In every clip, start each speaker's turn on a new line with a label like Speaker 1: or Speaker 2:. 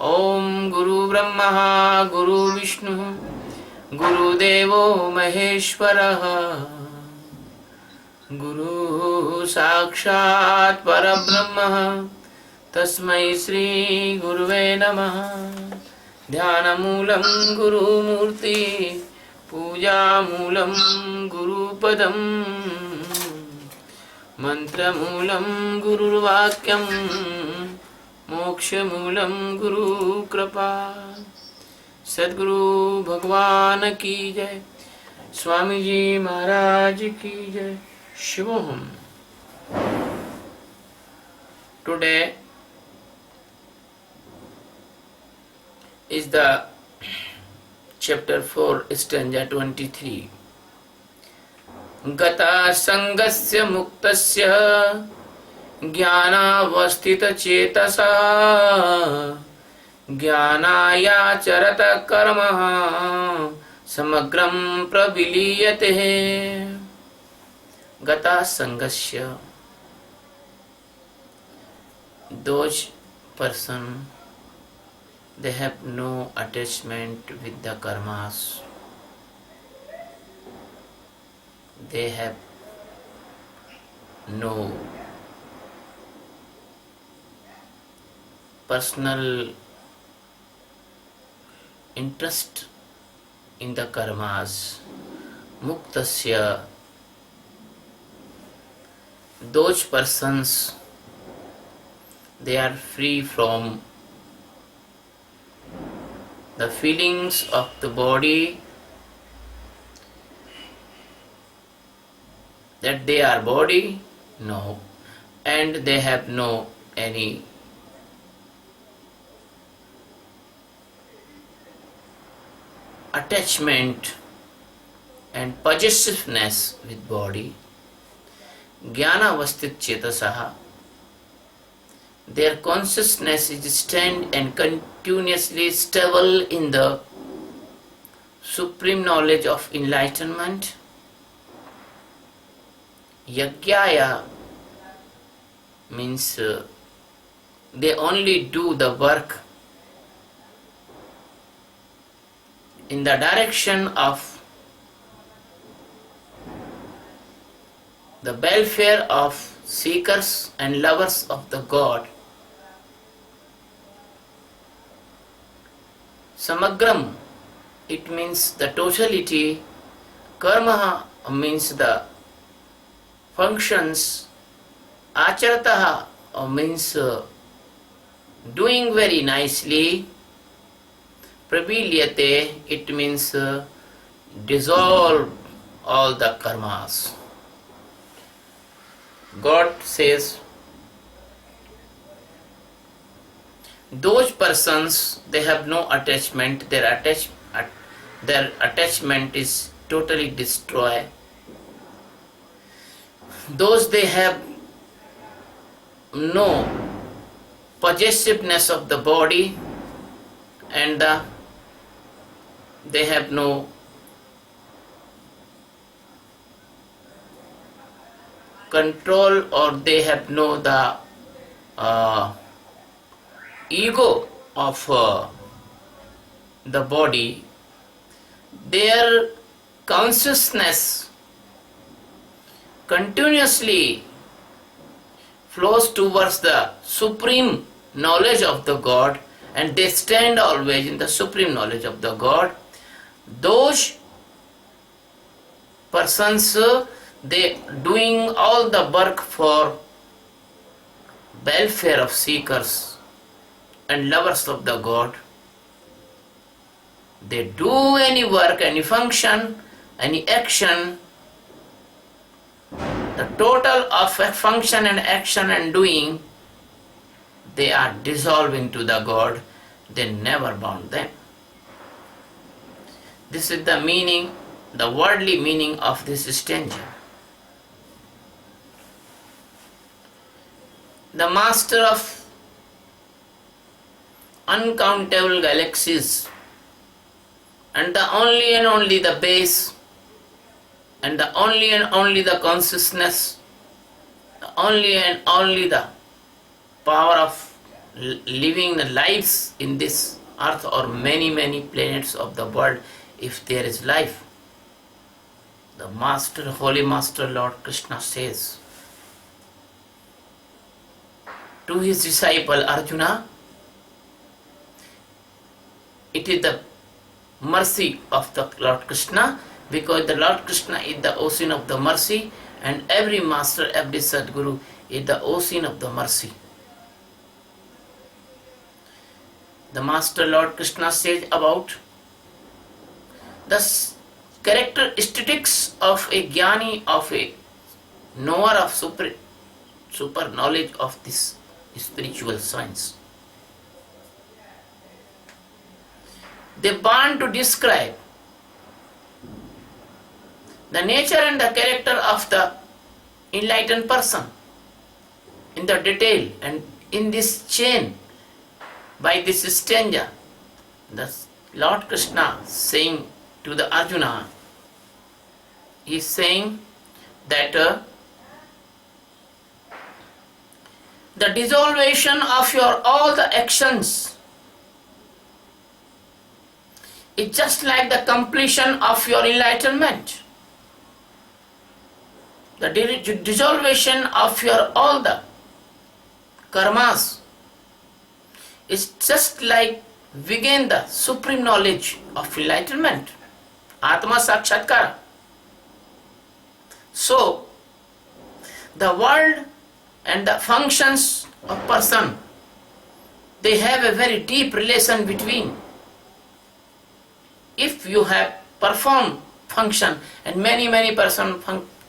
Speaker 1: ओम गुरु ब्रह्मा गुरु विष्णु गुरुदेवो महेश्वरः गुरु साक्षात् परब्रह्म तस्मै श्री गुरुवे नमः। ध्यानमूलं गुरुमूर्ति पूजामूलं गुरुपदं मंत्रमूलं गुरुर्वाक्यं मोक्षमूलं गुरु कृपा। सद्गुरु भगवान की जय। स्वामी जी महाराज की जय। शिवोहम। Today is the chapter 4 stanza 23. गता संगस्य मुक्तस्य ज्ञानावस्थित चेतसा ज्ञानायाचरत कर्मः समग्रं प्रविलीयते। गता संगस्य, those person they have no attachment with the karmas, they have no personal interest in the karmas. Muktasya, those persons they are free from the feelings of the body, that they are body, no, and they have no any attachment and possessiveness with body. Jnana avasthit chetasaha, their consciousness is stand and continuously stable in the supreme knowledge of enlightenment. Yagyaya means they only do the work in the direction of the welfare of seekers and lovers of the God. Samagram, it means the totality. Karma means the functions. Acharataha means doing very nicely. Pravilyate, it means dissolve all the karmas. God says, those persons, they have no attachment, their attachment is totally destroyed. Those they have no possessiveness of the body, and they have no control, or they have no the ego of the body. Their consciousness continuously flows towards the supreme knowledge of the God, and they stand always in the supreme knowledge of the God. Those persons, they doing all the work for welfare of seekers and lovers of the God. They do any work, any function, any action, the total of function and action and doing, they are dissolving to the God. They never bound them. This is the meaning, the worldly meaning of this stanza. The master of uncountable galaxies, and the only and only the base, and the only and only the consciousness, the only and only the power of living lives in this earth or many planets of the world if there is life. The Master, Holy Master Lord Krishna says to his disciple Arjuna, it is the mercy of the Lord Krishna, because the Lord Krishna is the ocean of the mercy, and every master, every Sadguru is the ocean of the mercy. The Master Lord Krishna says about the characteristics of a jnani, of a knower of super knowledge of this spiritual science. They want to describe the nature and the character of the enlightened person in the detail, and in this chain, by this stanza, the Lord Krishna saying to the Arjuna, he is saying that the dissolution of your all the actions is just like the completion of your enlightenment. The dissolution of your all the karmas is just like we gain the supreme knowledge of enlightenment, Atma Sakshatkara. So, the world and the functions of person, they have a very deep relation between. If you have performed function and many person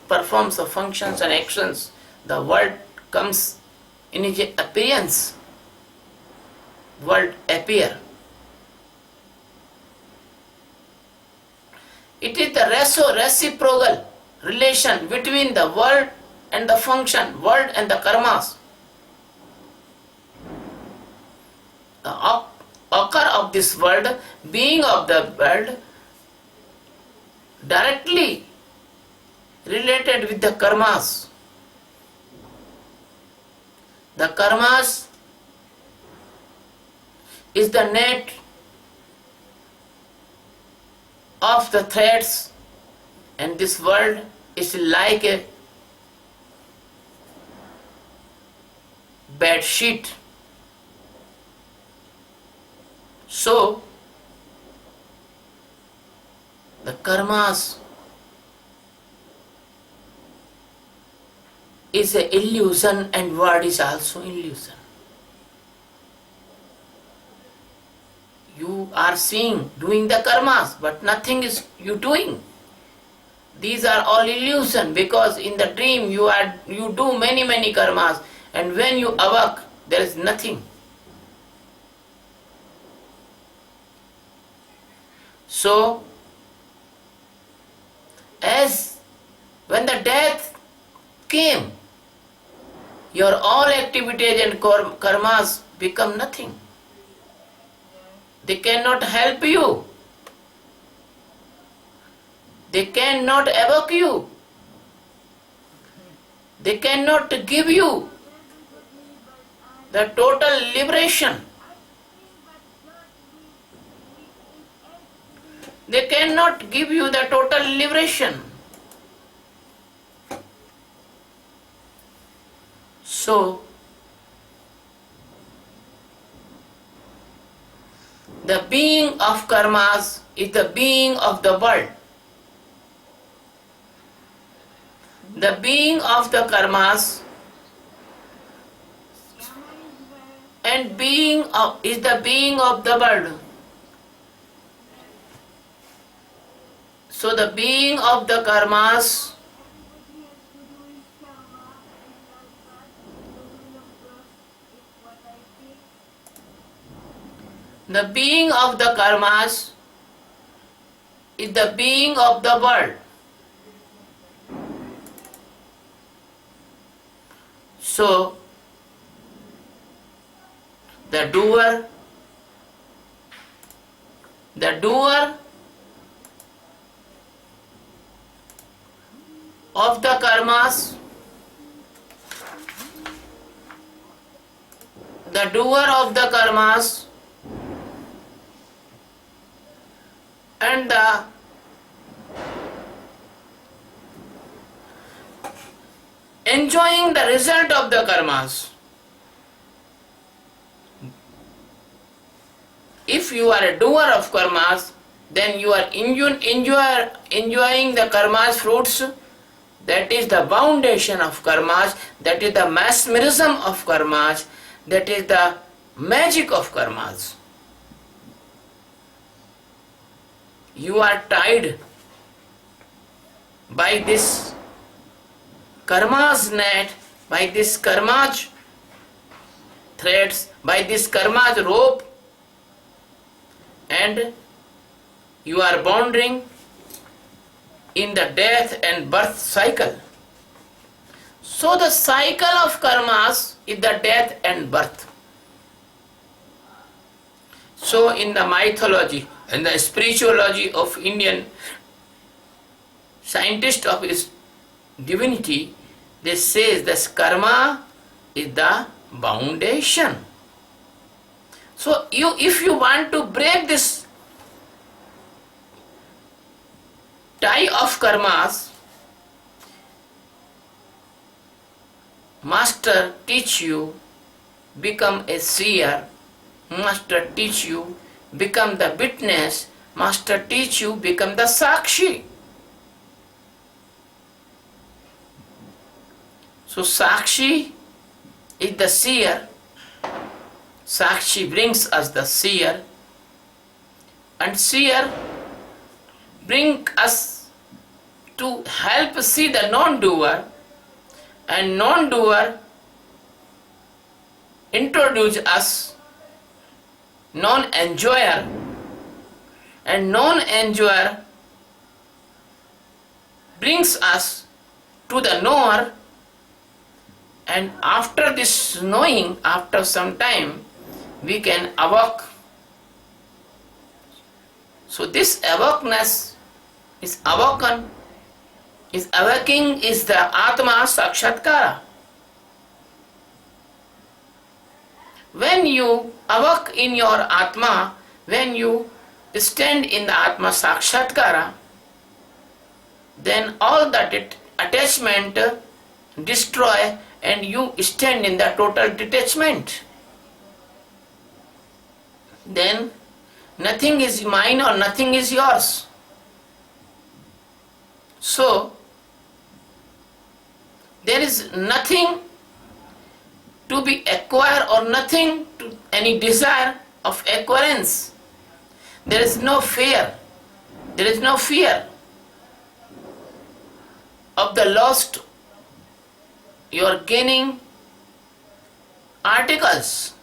Speaker 1: performs the functions and actions, the world comes in its appearance. World appear. It is the reciprocal relation between the world and the function, world and the karmas. The occur of this world, being of the world, directly related with the karmas. The karmas is the net of the threads, and this world is like a bed sheet. So, the karmas is an illusion, and word is also illusion. You are seeing, doing the karmas, but nothing is you doing. These are all illusion, because in the dream you do many karmas, and when you awake there is nothing. So, as when the death came, your all activities and karmas become nothing. They cannot help you. They cannot evoke you. They cannot give you the total liberation. They cannot give you the total liberation. So, the being of karmas is the being of the world. The being of the karmas and is the being of the world. So the being of the karmas is the being of the world. So the doer of the karmas, the doer of the karmas and the enjoying the result of the karmas. If you are a doer of karmas, then you are enjoying the karmas fruits. That is the foundation of karmas, that is the mesmerism of karmas, that is the magic of karmas. You are tied by this karma's net, by this karma's threads, by this karma's rope, and you are wandering in the death and birth cycle. So the cycle of karmas is the death and birth. So in the mythology and the spirituality of Indian scientists of his divinity, they say this karma is the foundation. So if you want to break this tie of karmas, Master teach you become a seer, Master teach you become the witness, Master teach you become the sakshi. So sakshi is the seer, sakshi brings us the seer, and seer bring us to help see the non-doer, and non-doer introduce us non-enjoyer, and non-enjoyer brings us to the knower, and after this knowing, after some time, we can awake. So this awakeness is awakening is the Atma Sakshatkara. When you awake in your Atma, when you stand in the Atma Sakshatkara, then all that attachment destroy and you stand in the total detachment. Then nothing is mine or nothing is yours. So there is nothing to be acquired or nothing to any desire of acquirance. There is no fear. There is no fear of the lost. You are gaining articles.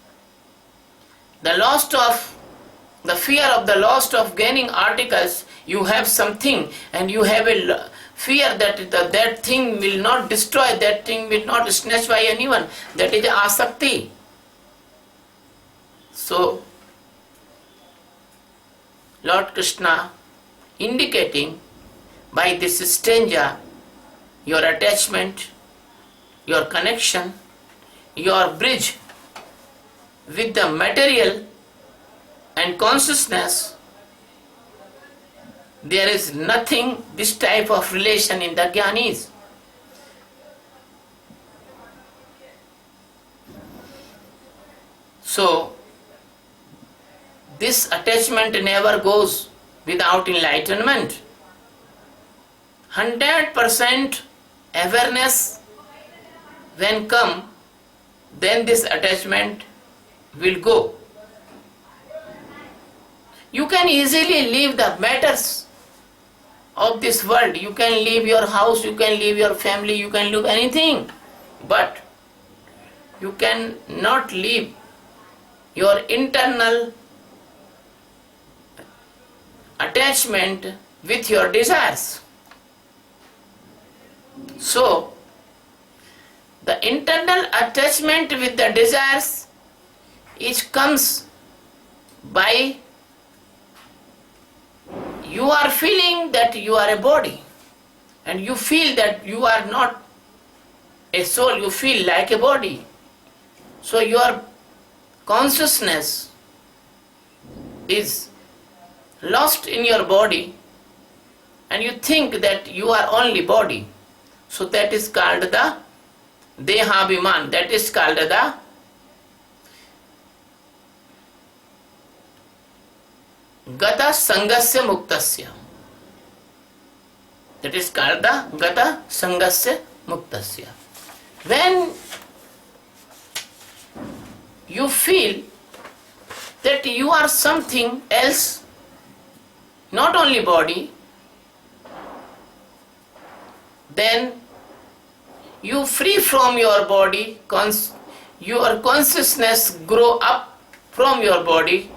Speaker 1: The fear of the loss of gaining articles. You have something and you have a fear that that thing will not destroy, that thing will not snatched by anyone. That is asakti. So, Lord Krishna indicating by this stanza your attachment, your connection, your bridge with the material and consciousness. There is nothing this type of relation in the Jnanis. So, this attachment never goes without enlightenment. 100% awareness when come, then this attachment will go. You can easily leave the matters of this world. You can leave your house, you can leave your family, you can leave anything. But you can not leave your internal attachment with your desires. So, the internal attachment with the desires, it comes by you are feeling that you are a body and you feel that you are not a soul, you feel like a body. So you are consciousness is lost in your body and you think that you are only body, so that is called the Dehabhiman, that is called the Gata Sangasya Muktasya. That is called the Gata Sangasya Muktasya. When you feel that you are something else, not only body, then you free from your body, your consciousness grow up from your body,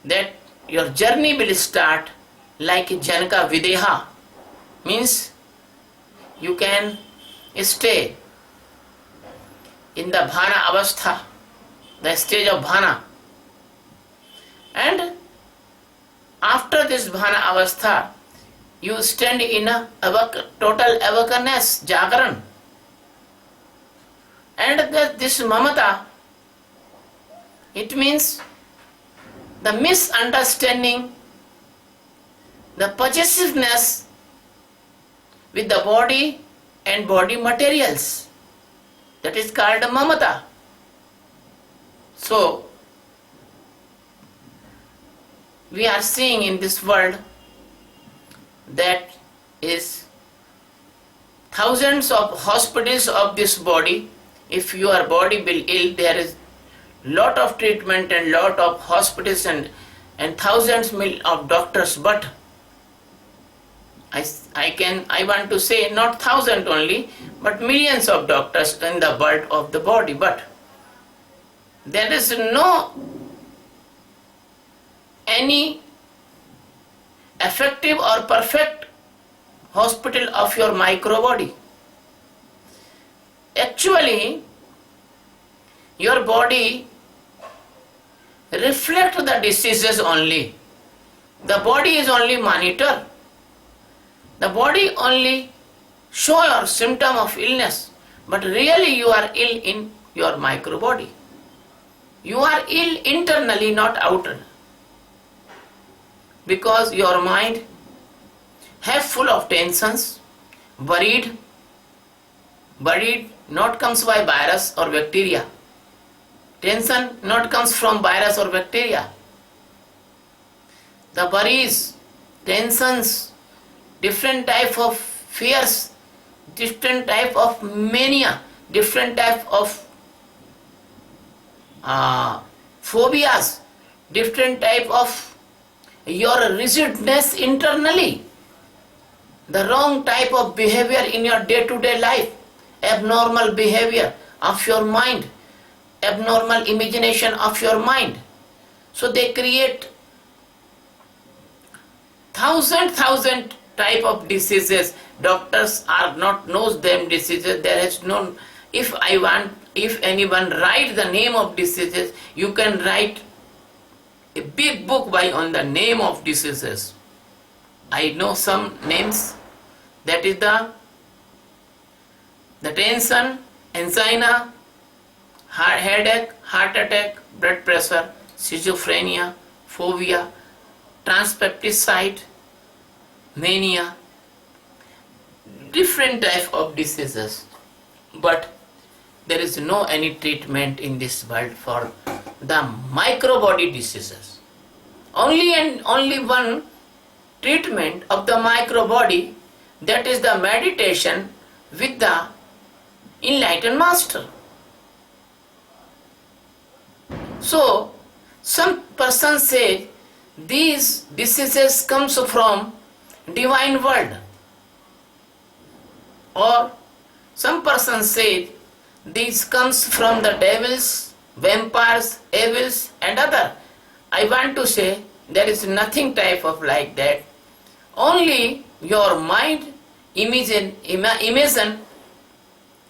Speaker 1: that your journey will start like Janaka Videha, means you can stay in the Bhana Avastha, the stage of Bhana, and after this Bhana Avastha you stand in a total awakeness, Jagaran, and this Mamata, it means the misunderstanding, the possessiveness with the body and body materials, that is called Mamata. So we are seeing in this world that is thousands of hospitals of this body. If your body will ill, there is lot of treatment and lot of hospitals and thousands of doctors, but I want to say not thousand only, but millions of doctors in the world of the body, but there is no any effective or perfect hospital of your micro body. Actually, your body reflects the diseases only. The body is only monitor. The body only show your symptom of illness, but really you are ill in your micro body. You are ill internally, not outer, because your mind have full of tensions, worried not comes by virus or bacteria. Tension not comes from virus or bacteria. The worries, tensions, different type of fears, different type of mania, different type of phobias, different type of your rigidness internally, the wrong type of behavior in your day-to-day life, abnormal behavior of your mind, abnormal imagination of your mind. So they create thousand type of diseases. Doctors are not knows them diseases. There is no. If anyone write the name of diseases, you can write a big book on the name of diseases. I know some names. That is the tension, angina, headache, heart attack, blood pressure, schizophrenia, phobia, transpepticide, mania, different type of diseases. But there is no any treatment in this world for the micro body diseases. Only one treatment of the micro body, that is the meditation with the enlightened master. So some persons say these diseases comes from divine world, or some persons say these comes from the devils, vampires, evils and other. I want to say there is nothing type of like that. Only your mind imagine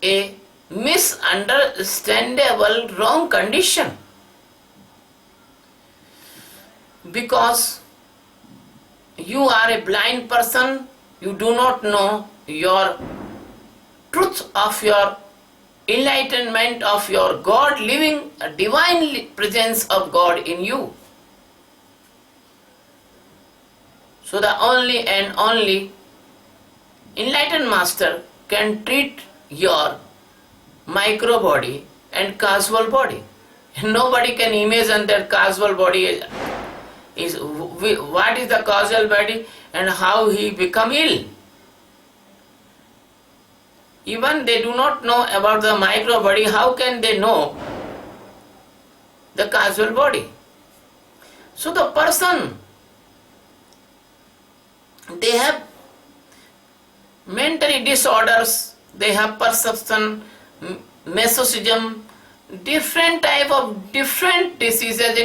Speaker 1: a misunderstandable wrong condition, because you are a blind person, you do not know your truth of your enlightenment of your God living, a divine presence of God in you. So the only and only enlightened master can treat your micro body and causal body. Nobody can imagine that causal body is what is the causal body and how he become ill. Even they do not know about the micro body, how can they know the causal body? So the person, they have mentally disorders, they have perception, masochism, different type of different diseases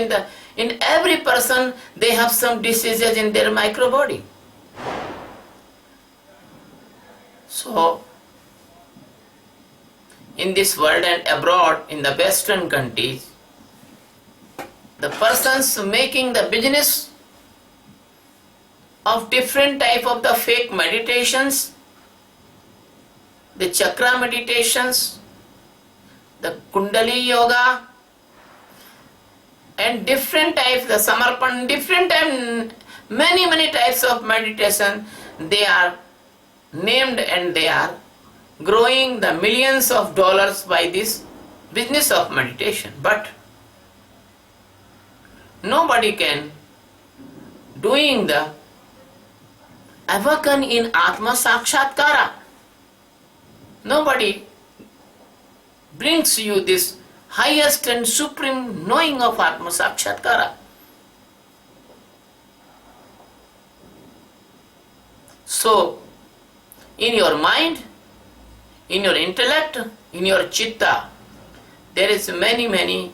Speaker 1: in every person. They have some diseases in their micro body. So in this world and abroad, in the Western countries, the persons making the business of different type of the fake meditations, the chakra meditations, the Kundalini yoga, and different types, the Samarpan, different types, many types of meditation, they are named and they are growing the millions of dollars by this business of meditation. But nobody can doing the awaken in Atma Sakshatkara. Nobody brings you this highest and supreme knowing of Atma Sakshatkara. So, in your mind, in your intellect, in your chitta, there is many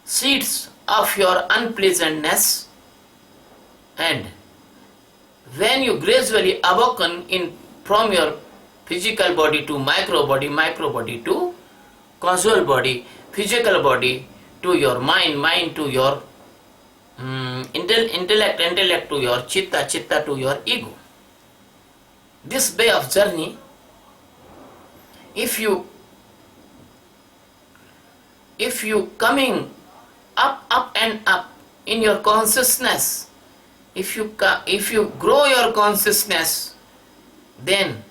Speaker 1: seeds of your unpleasantness, and when you gradually awaken from your physical body to micro body to causal body, physical body to your mind to your intellect to your chitta to your ego. This way of journey, if you coming up and up in your consciousness, if you grow your consciousness, then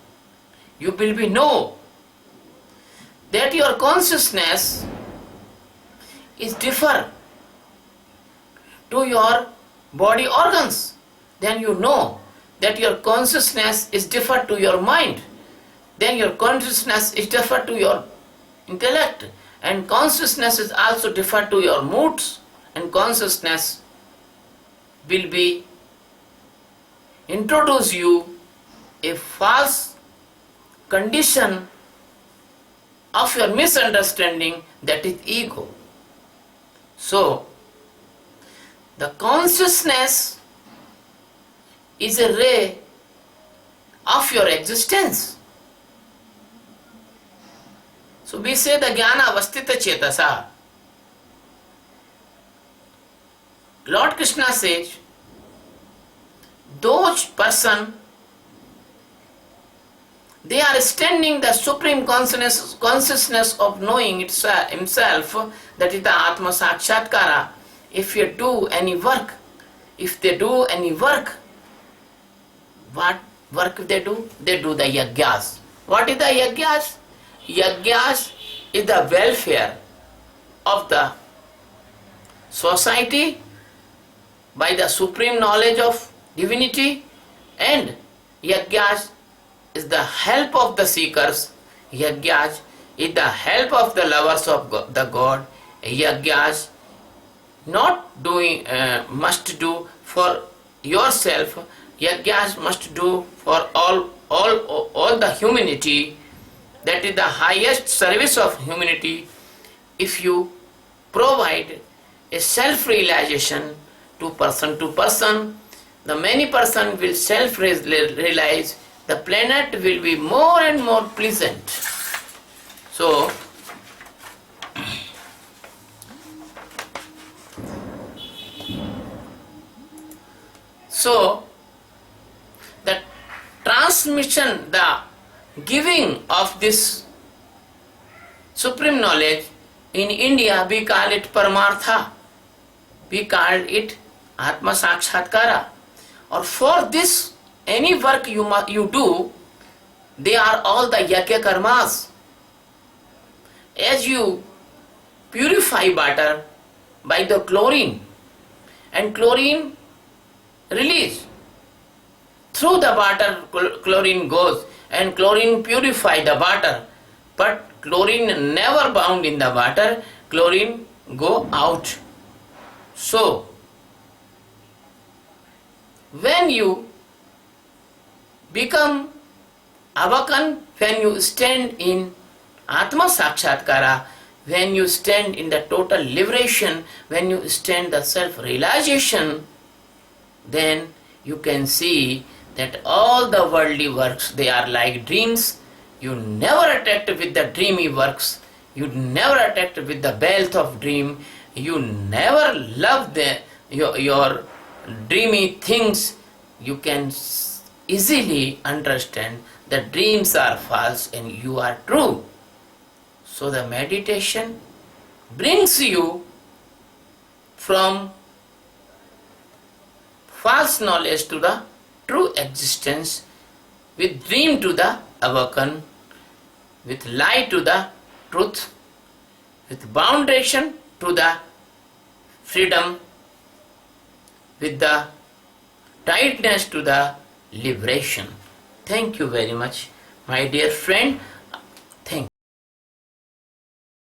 Speaker 1: you will be know that your consciousness is differ to your body organs. Then you know that your consciousness is differ to your mind. Then your consciousness is differ to your intellect, and consciousness is also differ to your moods, and consciousness will be introduce you a false condition of your misunderstanding, that is ego. So the consciousness is a ray of your existence. So we say the jnana avastita chetasa. Lord Krishna says, those person, they are standing the supreme consciousness of knowing himself, that is the Atma Sakshatkara. If you do any work, if they do any work, what work they do? They do the yajnas. What is the yajnas? Yajnas is the welfare of the society by the supreme knowledge of divinity, and yajnas is the help of the seekers. Yajnas is the help of the lovers of the God. Yajnas not doing must do for yourself. Yajnas must do for all the humanity. That is the highest service of humanity. If you provide a self-realization to person, the many person will self-realize, the planet will be more and more pleasant. So the transmission, the giving of this supreme knowledge, in India we call it Paramartha, we call it Atma Sakshatkara. Or for this, any work you do, they are all the yajna karmas. As you purify water by the chlorine, and chlorine release through the water, chlorine goes and chlorine purify the water, but chlorine never bound in the water, chlorine go out. So when you become awakan, when you stand in Atma Sakshatkara, when you stand in the total liberation, when you stand the self-realization, then you can see that all the worldly works, they are like dreams. You never attacked with the dreamy works. You never attacked with the wealth of dream. You never love your dreamy things. You can easily understand that dreams are false and you are true. So the meditation brings you from false knowledge to the true existence, with dream to the awaken, with lie to the truth, with boundation to the freedom, with the tightness to the liberation. Thank you very much, my dear friend.